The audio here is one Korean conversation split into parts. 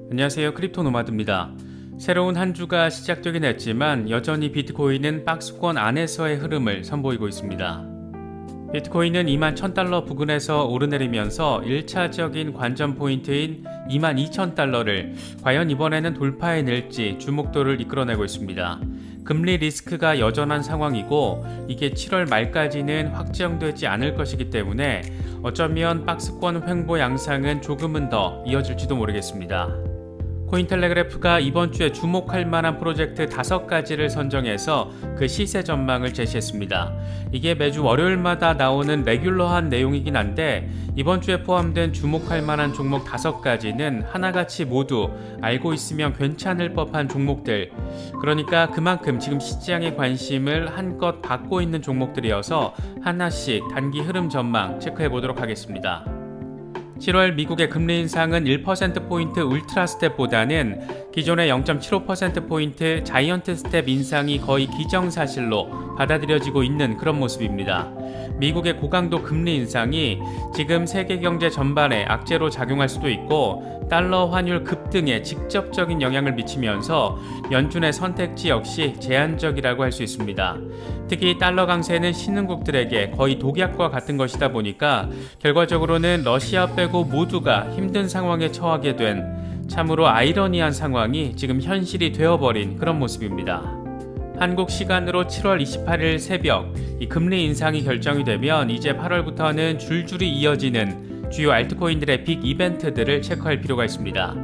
안녕하세요, 크립토 노마드입니다. 새로운 한 주가 시작되긴 했지만 여전히 비트코인은 박스권 안에서의 흐름을 선보이고 있습니다. 비트코인은 21,000달러 부근에서 오르내리면서 1차적인 관전 포인트인 22,000달러를 과연 이번에는 돌파해낼지 주목도를 이끌어내고 있습니다. 금리 리스크가 여전한 상황이고 이게 7월 말까지는 확정되지 않을 것이기 때문에 어쩌면 박스권 횡보 양상은 조금은 더 이어질지도 모르겠습니다. 코인텔레그래프가 이번 주에 주목할 만한 프로젝트 5가지를 선정해서 그 시세 전망을 제시했습니다. 이게 매주 월요일마다 나오는 레귤러한 내용이긴 한데 이번 주에 포함된 주목할 만한 종목 5가지는 하나같이 모두 알고 있으면 괜찮을 법한 종목들, 그러니까 그만큼 지금 시장의 관심을 한껏 받고 있는 종목들이어서 하나씩 단기 흐름 전망 체크해 보도록 하겠습니다. 7월 미국의 금리 인상은 1%포인트 울트라 스텝보다는 기존의 0.75%포인트 자이언트 스텝 인상이 거의 기정사실로 받아들여지고 있는 그런 모습입니다. 미국의 고강도 금리 인상이 지금 세계 경제 전반에 악재로 작용할 수도 있고 달러 환율 급등에 직접적인 영향을 미치면서 연준의 선택지 역시 제한적이라고 할 수 있습니다. 특히 달러 강세는 신흥국들에게 거의 독약과 같은 것이다 보니까 결과적으로는 러시아 빼고 모두가 힘든 상황에 처하게 된 참으로 아이러니한 상황이 지금 현실이 되어버린 그런 모습입니다. 한국 시간으로 7월 28일 새벽 이 금리 인상이 결정이 되면 이제 8월부터는 줄줄이 이어지는 주요 알트코인들의 빅 이벤트들을 체크할 필요가 있습니다.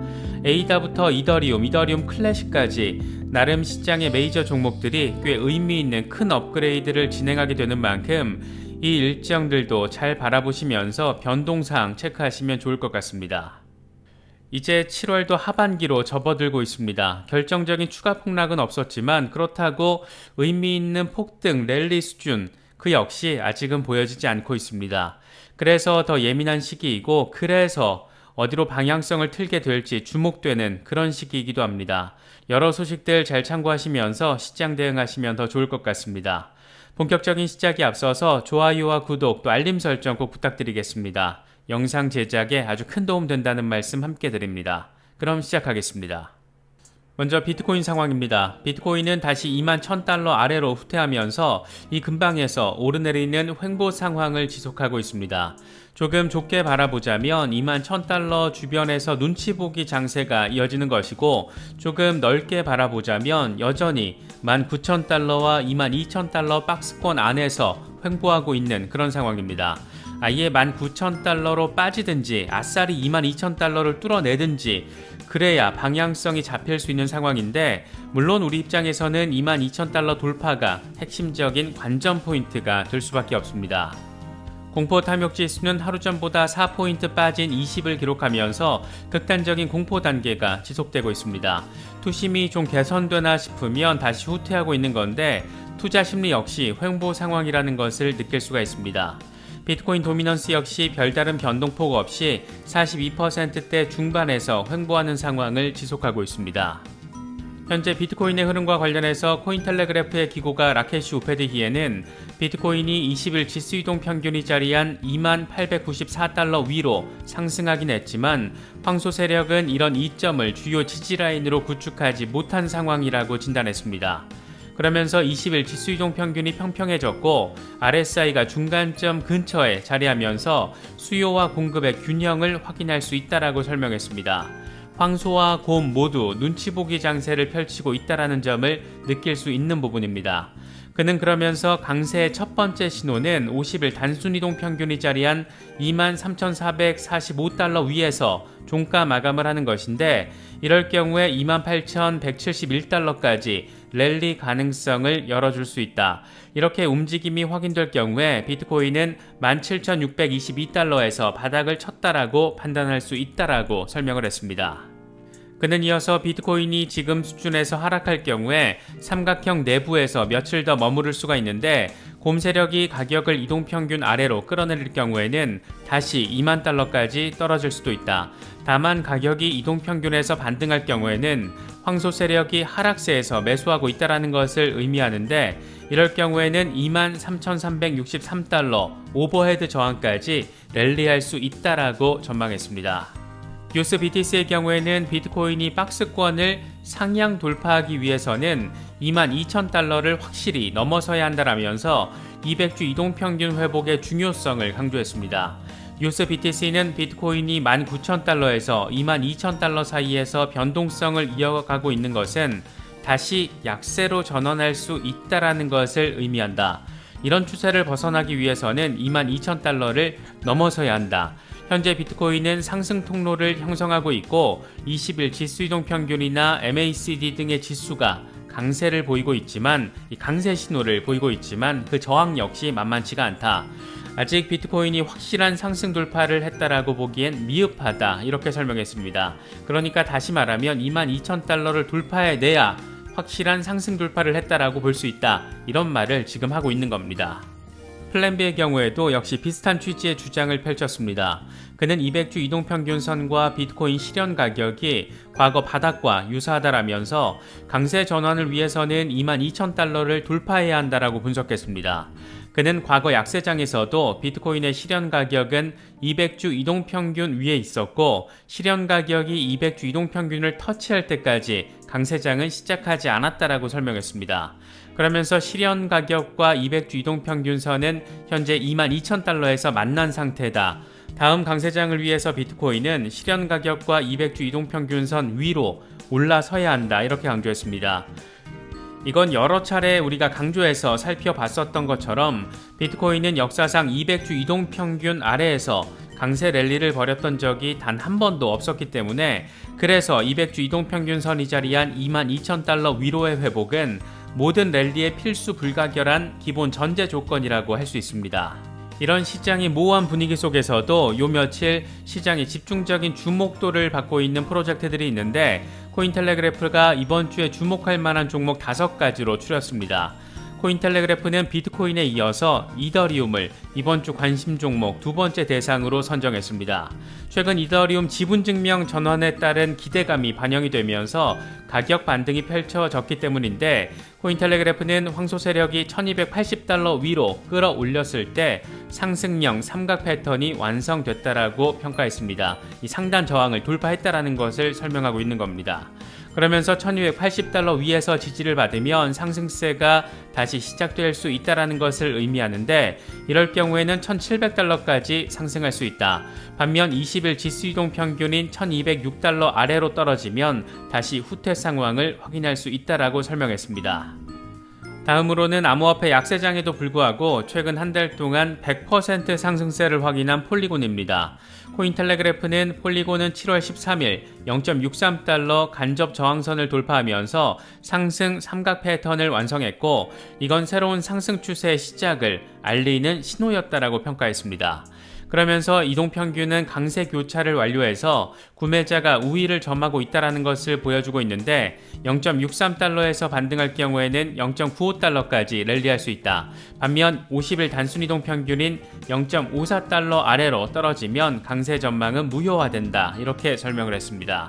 에이다부터 이더리움 클래식까지 나름 시장의 메이저 종목들이 꽤 의미 있는 큰 업그레이드를 진행하게 되는 만큼 이 일정들도 잘 바라보시면서 변동사항 체크하시면 좋을 것 같습니다. 이제 7월도 하반기로 접어들고 있습니다. 결정적인 추가 폭락은 없었지만 그렇다고 의미 있는 폭등 랠리 수준 그 역시 아직은 보여지지 않고 있습니다. 그래서 더 예민한 시기이고 그래서 어디로 방향성을 틀게 될지 주목되는 그런 시기이기도 합니다. 여러 소식들 잘 참고하시면서 시장 대응하시면 더 좋을 것 같습니다. 본격적인 시작에 앞서서 좋아요와 구독 또 알림 설정 꼭 부탁드리겠습니다. 영상 제작에 아주 큰 도움 된다는 말씀 함께 드립니다. 그럼 시작하겠습니다. 먼저 비트코인 상황입니다. 비트코인은 다시 21,000달러 아래로 후퇴하면서 이 근방에서 오르내리는 횡보 상황을 지속하고 있습니다. 조금 좁게 바라보자면 21,000달러 주변에서 눈치 보기 장세가 이어지는 것이고 조금 넓게 바라보자면 여전히 19,000달러와 22,000달러 박스권 안에서 횡보하고 있는 그런 상황입니다. 아예 19,000달러로 빠지든지 아싸리 22,000달러를 뚫어내든지 그래야 방향성이 잡힐 수 있는 상황인데 물론 우리 입장에서는 22,000달러 돌파가 핵심적인 관전 포인트가 될 수밖에 없습니다. 공포 탐욕 지수는 하루 전보다 4포인트 빠진 20을 기록하면서 극단적인 공포 단계가 지속되고 있습니다. 투심이 좀 개선되나 싶으면 다시 후퇴하고 있는 건데 투자 심리 역시 횡보 상황이라는 것을 느낄 수가 있습니다. 비트코인 도미넌스 역시 별다른 변동폭 없이 42%대 중반에서 횡보하는 상황을 지속하고 있습니다. 현재 비트코인의 흐름과 관련해서 코인텔레그래프의 기고가 라케시 우페드히에는 비트코인이 20일 지수이동 평균이 자리한 2894달러 위로 상승하긴 했지만 황소 세력은 이런 이점을 주요 지지라인으로 구축하지 못한 상황이라고 진단했습니다. 그러면서 20일 지수이동 평균이 평평해졌고 RSI가 중간점 근처에 자리하면서 수요와 공급의 균형을 확인할 수 있다라고 설명했습니다. 황소와 곰 모두 눈치 보기 장세를 펼치고 있다라는 점을 느낄 수 있는 부분입니다. 그는 그러면서 강세의 첫 번째 신호는 50일 단순이동 평균이 자리한 23,445달러 위에서 종가 마감을 하는 것인데 이럴 경우에 28,171달러까지 랠리 가능성을 열어줄 수 있다. 이렇게 움직임이 확인될 경우에 비트코인은 17,622달러에서 바닥을 쳤다라고 판단할 수 있다라고 설명을 했습니다. 그는 이어서 비트코인이 지금 수준에서 하락할 경우에 삼각형 내부에서 며칠 더 머무를 수가 있는데 곰 세력이 가격을 이동평균 아래로 끌어내릴 경우에는 다시 2만 달러까지 떨어질 수도 있다. 다만 가격이 이동평균에서 반등할 경우에는 황소 세력이 하락세에서 매수하고 있다는 것을 의미하는데 이럴 경우에는 23,363달러 오버헤드 저항까지 랠리할 수 있다라고 전망했습니다. USBTC의 경우에는 비트코인이 박스권을 상향 돌파하기 위해서는 22,000달러를 확실히 넘어서야 한다라면서 200주 이동평균 회복의 중요성을 강조했습니다. USBTC는 비트코인이 19,000달러에서 22,000달러 사이에서 변동성을 이어가고 있는 것은 다시 약세로 전환할 수 있다라는 것을 의미한다. 이런 추세를 벗어나기 위해서는 22,000달러를 넘어서야 한다. 현재 비트코인은 상승 통로를 형성하고 있고 20일 지수이동평균이나 MACD 등의 지수가 강세를 보이고 있지만 이 강세 신호를 보이고 있지만 그 저항 역시 만만치가 않다. 아직 비트코인이 확실한 상승 돌파를 했다라고 보기엔 미흡하다 이렇게 설명했습니다. 그러니까 다시 말하면 22,000달러를 돌파해내야 확실한 상승 돌파를 했다라고 볼 수 있다. 이런 말을 지금 하고 있는 겁니다. 플랜B의 경우에도 역시 비슷한 취지의 주장을 펼쳤습니다. 그는 200주 이동평균선과 비트코인 실현 가격이 과거 바닥과 유사하다라면서 강세 전환을 위해서는 22,000달러를 돌파해야 한다라고 분석했습니다. 그는 과거 약세장에서도 비트코인의 실현 가격은 200주 이동평균 위에 있었고 실현 가격이 200주 이동평균을 터치할 때까지 강세장은 시작하지 않았다라고 설명했습니다. 그러면서 실현 가격과 200주 이동평균선은 현재 22,000달러에서 만난 상태다. 다음 강세장을 위해서 비트코인은 실현 가격과 200주 이동평균선 위로 올라서야 한다 이렇게 강조했습니다. 이건 여러 차례 우리가 강조해서 살펴봤었던 것처럼 비트코인은 역사상 200주 이동평균 아래에서 강세 랠리를 벌였던 적이 단 한 번도 없었기 때문에 그래서 200주 이동평균선이 자리한 22,000달러 위로의 회복은 모든 랠리의 필수 불가결한 기본 전제 조건이라고 할 수 있습니다. 이런 시장이 모호한 분위기 속에서도 요 며칠 시장이 집중적인 주목도를 받고 있는 프로젝트들이 있는데 코인텔레그래프가 이번 주에 주목할 만한 종목 5가지로 추렸습니다. 코인텔레그래프는 비트코인에 이어서 이더리움을 이번 주 관심 종목 두 번째 대상으로 선정했습니다. 최근 이더리움 지분증명 전환에 따른 기대감이 반영이 되면서 가격 반등이 펼쳐졌기 때문인데 코인텔레그래프는 황소 세력이 1280달러 위로 끌어올렸을 때 상승형 삼각 패턴이 완성됐다라고 평가했습니다. 이 상단 저항을 돌파했다라는 것을 설명하고 있는 겁니다. 그러면서 1280달러 위에서 지지를 받으면 상승세가 다시 시작될 수 있다는 것을 의미하는데 이럴 경우에는 1700달러까지 상승할 수 있다. 반면 20일 지수이동 평균인 1206달러 아래로 떨어지면 다시 후퇴 상황을 확인할 수 있다라고 설명했습니다. 다음으로는 암호화폐 약세장에도 불구하고 최근 한 달 동안 100% 상승세를 확인한 폴리곤입니다. 코인텔레그래프는 폴리곤은 7월 13일 0.63달러 간접 저항선을 돌파하면서 상승 삼각 패턴을 완성했고 이건 새로운 상승 추세의 시작을 알리는 신호였다라고 평가했습니다. 그러면서 이동평균은 강세 교차를 완료해서 구매자가 우위를 점하고 있다는 것을 보여주고 있는데 0.63달러에서 반등할 경우에는 0.95달러까지 랠리할 수 있다. 반면 50일 단순이동평균인 0.54달러 아래로 떨어지면 강세 전망은 무효화된다. 이렇게 설명을 했습니다.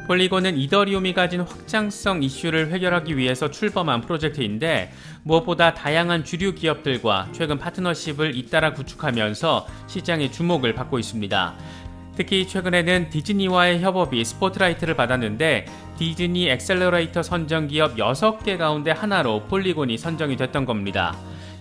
폴리곤은 이더리움이 가진 확장성 이슈를 해결하기 위해서 출범한 프로젝트인데 무엇보다 다양한 주류 기업들과 최근 파트너십을 잇따라 구축하면서 시장의 주목을 받고 있습니다. 특히 최근에는 디즈니와의 협업이 스포트라이트를 받았는데 디즈니 엑셀러레이터 선정 기업 6개 가운데 하나로 폴리곤이 선정이 됐던 겁니다.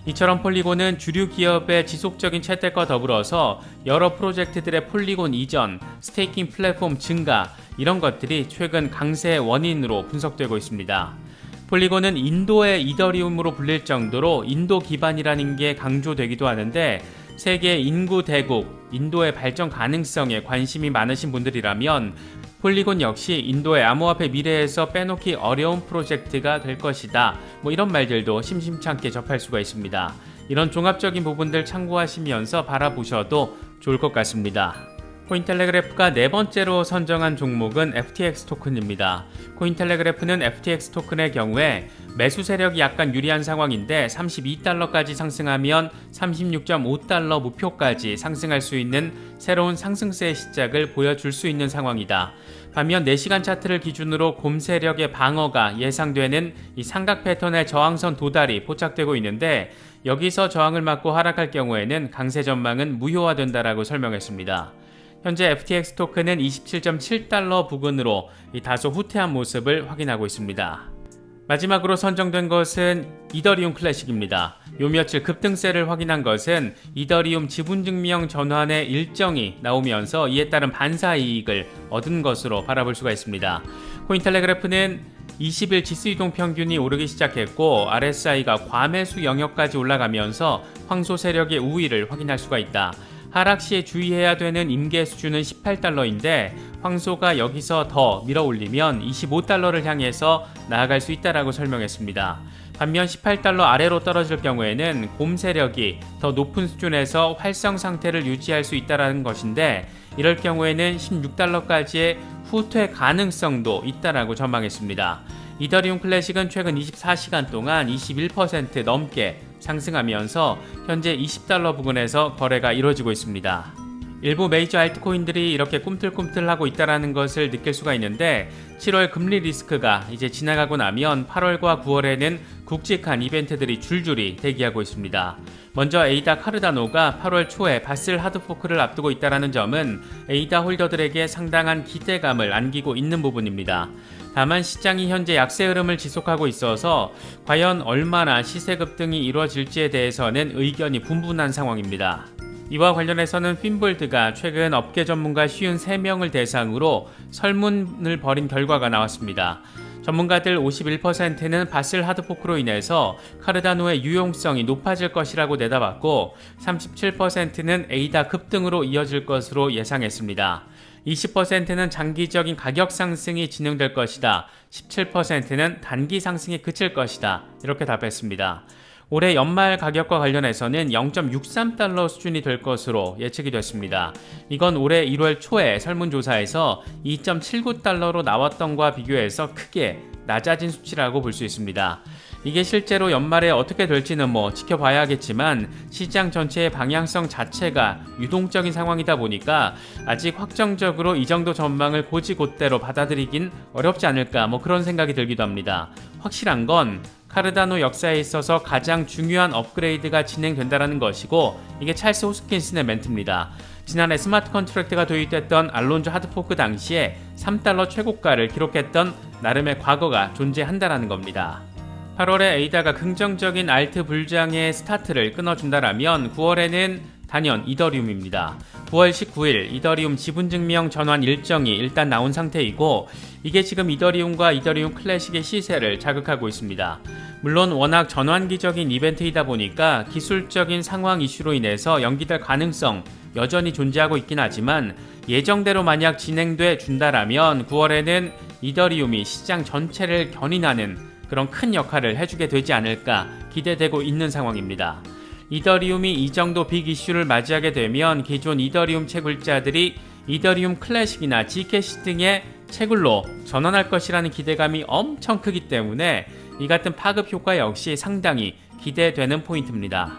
이처럼 폴리곤은 주류 기업의 지속적인 채택과 더불어서 여러 프로젝트들의 폴리곤 이전, 스테이킹 플랫폼 증가 이런 것들이 최근 강세의 원인으로 분석되고 있습니다. 폴리곤은 인도의 이더리움으로 불릴 정도로 인도 기반이라는 게 강조되기도 하는데 세계 인구 대국, 인도의 발전 가능성에 관심이 많으신 분들이라면 폴리곤 역시 인도의 암호화폐 미래에서 빼놓기 어려운 프로젝트가 될 것이다. 이런 말들도 심심찮게 접할 수가 있습니다. 이런 종합적인 부분들 참고하시면서 바라보셔도 좋을 것 같습니다. 코인텔레그래프가 네 번째로 선정한 종목은 FTX 토큰입니다. 코인텔레그래프는 FTX 토큰의 경우에 매수 세력이 약간 유리한 상황인데 32달러까지 상승하면 36.5달러 목표까지 상승할 수 있는 새로운 상승세의 시작을 보여줄 수 있는 상황이다. 반면 4시간 차트를 기준으로 곰 세력의 방어가 예상되는 이 삼각 패턴의 저항선 도달이 포착되고 있는데 여기서 저항을 맞고 하락할 경우에는 강세 전망은 무효화된다라고 설명했습니다. 현재 FTX 토큰은 27.7달러 부근으로 다소 후퇴한 모습을 확인하고 있습니다. 마지막으로 선정된 것은 이더리움 클래식입니다. 요 며칠 급등세를 확인한 것은 이더리움 지분증명 전환의 일정이 나오면서 이에 따른 반사이익을 얻은 것으로 바라볼 수가 있습니다. 코인텔레그래프는 20일 지수이동 평균이 오르기 시작했고 RSI가 과매수 영역까지 올라가면서 황소 세력의 우위를 확인할 수가 있다. 하락 시에 주의해야 되는 임계 수준은 18달러인데 황소가 여기서 더 밀어올리면 25달러를 향해서 나아갈 수 있다라고 설명했습니다. 반면 18달러 아래로 떨어질 경우에는 곰 세력이 더 높은 수준에서 활성 상태를 유지할 수 있다는 것인데 이럴 경우에는 16달러까지의 후퇴 가능성도 있다라고 전망했습니다. 이더리움 클래식은 최근 24시간 동안 21% 넘게 상승하면서 현재 20달러 부근에서 거래가 이루어지고 있습니다. 일부 메이저 알트코인들이 이렇게 꿈틀꿈틀하고 있다는 것을 느낄 수가 있는데 7월 금리 리스크가 이제 지나가고 나면 8월과 9월에는 굵직한 이벤트들이 줄줄이 대기하고 있습니다. 먼저 에이다 카르다노가 8월 초에 바슬 하드포크를 앞두고 있다는 점은 에이다 홀더들에게 상당한 기대감을 안기고 있는 부분입니다. 다만 시장이 현재 약세 흐름을 지속하고 있어서 과연 얼마나 시세 급등이 이루어질지에 대해서는 의견이 분분한 상황입니다. 이와 관련해서는 핀볼드가 최근 업계 전문가 53명을 대상으로 설문을 벌인 결과가 나왔습니다. 전문가들 51%는 바슬 하드포크로 인해서 카르다노의 유용성이 높아질 것이라고 내다봤고 37%는 에이다 급등으로 이어질 것으로 예상했습니다. 20%는 장기적인 가격 상승이 진행될 것이다. 17%는 단기 상승에 그칠 것이다. 이렇게 답했습니다. 올해 연말 가격과 관련해서는 0.63달러 수준이 될 것으로 예측이 됐습니다. 이건 올해 1월 초에 설문조사에서 2.79달러로 나왔던 것과 비교해서 크게 낮아진 수치라고 볼 수 있습니다. 이게 실제로 연말에 어떻게 될지는 지켜봐야겠지만 시장 전체의 방향성 자체가 유동적인 상황이다 보니까 아직 확정적으로 이 정도 전망을 곧이곧대로 받아들이긴 어렵지 않을까 그런 생각이 들기도 합니다. 확실한 건 카르다노 역사에 있어서 가장 중요한 업그레이드가 진행된다는 것이고 이게 찰스 호스킨슨의 멘트입니다. 지난해 스마트 컨트랙트가 도입됐던 알론조 하드포크 당시에 3달러 최고가를 기록했던 나름의 과거가 존재한다는 겁니다. 8월에 에이다가 긍정적인 알트 불장의 스타트를 끊어준다라면 9월에는 단연 이더리움입니다. 9월 19일 이더리움 지분증명 전환 일정이 일단 나온 상태이고 이게 지금 이더리움과 이더리움 클래식의 시세를 자극하고 있습니다. 물론 워낙 전환기적인 이벤트이다 보니까 기술적인 상황 이슈로 인해서 연기될 가능성 여전히 존재하고 있긴 하지만 예정대로 만약 진행돼 준다라면 9월에는 이더리움이 시장 전체를 견인하는 그런 큰 역할을 해주게 되지 않을까 기대되고 있는 상황입니다. 이더리움이 이 정도 빅 이슈를 맞이하게 되면 기존 이더리움 채굴자들이 이더리움 클래식이나 G캐시 등의 채굴로 전환할 것이라는 기대감이 엄청 크기 때문에 이 같은 파급 효과 역시 상당히 기대되는 포인트입니다.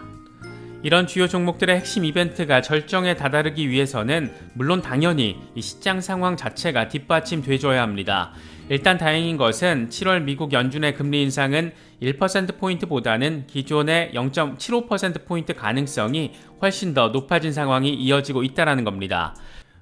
이런 주요 종목들의 핵심 이벤트가 절정에 다다르기 위해서는 물론 당연히 이 시장 상황 자체가 뒷받침돼줘야 합니다. 일단 다행인 것은 7월 미국 연준의 금리 인상은 1%포인트보다는 기존의 0.75%포인트 가능성이 훨씬 더 높아진 상황이 이어지고 있다는 겁니다.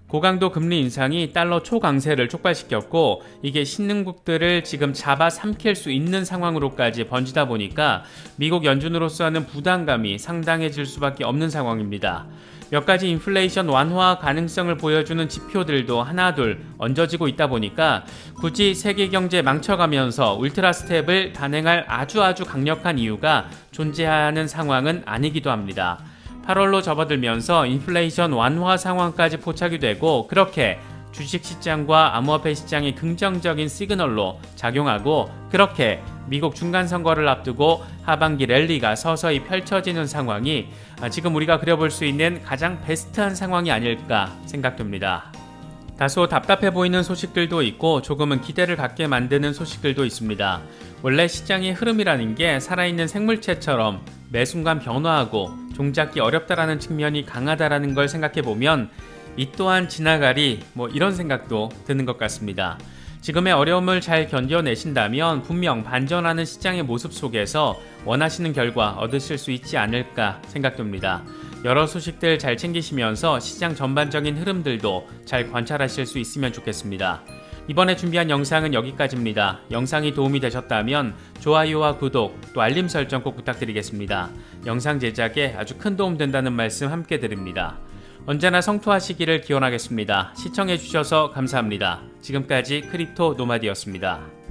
고강도 금리 인상이 달러 초강세를 촉발시켰고 이게 신흥국들을 지금 잡아삼킬 수 있는 상황으로까지 번지다 보니까 미국 연준으로서는 부담감이 상당해질 수밖에 없는 상황입니다. 몇 가지 인플레이션 완화 가능성을 보여주는 지표들도 하나둘 얹어지고 있다 보니까 굳이 세계 경제 망쳐가면서 울트라 스텝을 단행할 아주 강력한 이유가 존재하는 상황은 아니기도 합니다. 8월로 접어들면서 인플레이션 완화 상황까지 포착이 되고 그렇게 주식시장과 암호화폐 시장이 긍정적인 시그널로 작용하고 그렇게 미국 중간선거를 앞두고 하반기 랠리가 서서히 펼쳐지는 상황이 지금 우리가 그려볼 수 있는 가장 베스트한 상황이 아닐까 생각됩니다. 다소 답답해 보이는 소식들도 있고 조금은 기대를 갖게 만드는 소식들도 있습니다. 원래 시장의 흐름이라는 게 살아있는 생물체처럼 매 순간 변화하고 종잡기 어렵다라는 측면이 강하다라는 걸 생각해보면 이 또한 지나가리 이런 생각도 드는 것 같습니다. 지금의 어려움을 잘 견뎌내신다면 분명 반전하는 시장의 모습 속에서 원하시는 결과 얻으실 수 있지 않을까 생각됩니다. 여러 소식들 잘 챙기시면서 시장 전반적인 흐름들도 잘 관찰하실 수 있으면 좋겠습니다. 이번에 준비한 영상은 여기까지입니다. 영상이 도움이 되셨다면 좋아요와 구독, 또 알림 설정 꼭 부탁드리겠습니다. 영상 제작에 아주 큰 도움 된다는 말씀 함께 드립니다. 언제나 성투하시기를 기원하겠습니다. 시청해주셔서 감사합니다. 지금까지 크립토 노마디였습니다.